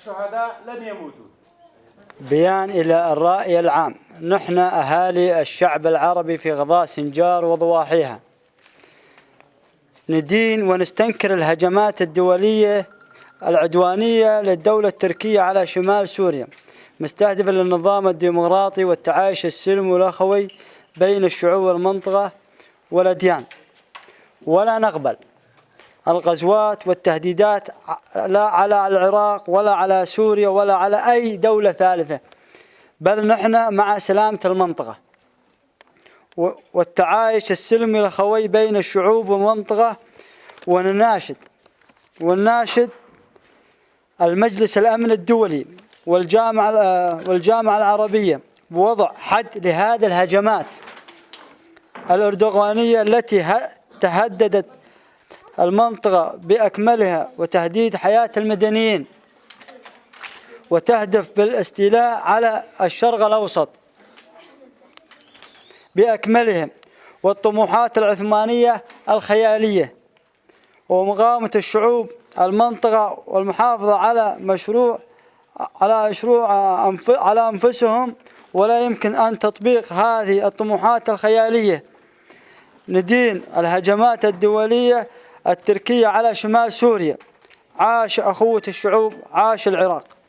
الشهداء لم يموتوا. بيان إلى الرأي العام. نحن أهالي الشعب العربي في غضاء سنجار وضواحيها ندين ونستنكر الهجمات الدولية العدوانية للدولة التركية على شمال سوريا مستهدفة للنظام الديمقراطي والتعايش السلمي والأخوي بين الشعوب والمنطقة والأديان. ولا نقبل الغزوات والتهديدات لا على العراق ولا على سوريا ولا على أي دولة ثالثة، بل نحن مع سلامة المنطقة والتعايش السلمي الأخوي بين الشعوب والمنطقة. ونناشد المجلس الأمن الدولي والجامعة العربية بوضع حد لهذه الهجمات الأردوغانية التي تهددت المنطقة بأكملها وتهديد حياة المدنيين وتهدف بالاستيلاء على الشرق الأوسط بأكملهم والطموحات العثمانية الخيالية ومقاومة الشعوب المنطقة والمحافظة على أنفسهم. ولا يمكن أن تطبيق هذه الطموحات الخيالية. ندين الهجمات الدولية التركية على شمال سوريا. عاش أخوة الشعوب، عاش العراق.